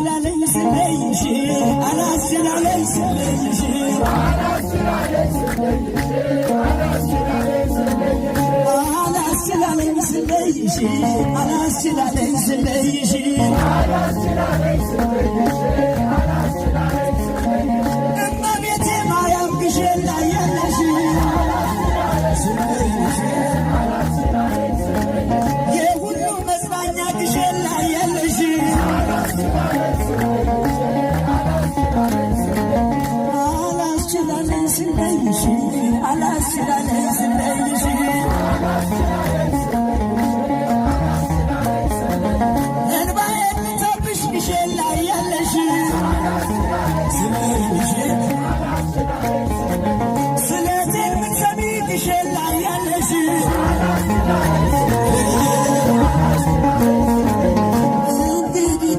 አላስችላለኝ ስለይሽ አላስችላለኝ ስለይሽ አላስችላለኝ ስለይሽ አላስችላለኝ ስለይሽ እመቤቴ ማርያም ግሼን ላይ ያለሽ የሁሉ መጽናኛ ግሼን ላይ ያለሽ አላስችላለኝ ስለይሽ አላስችላለኝ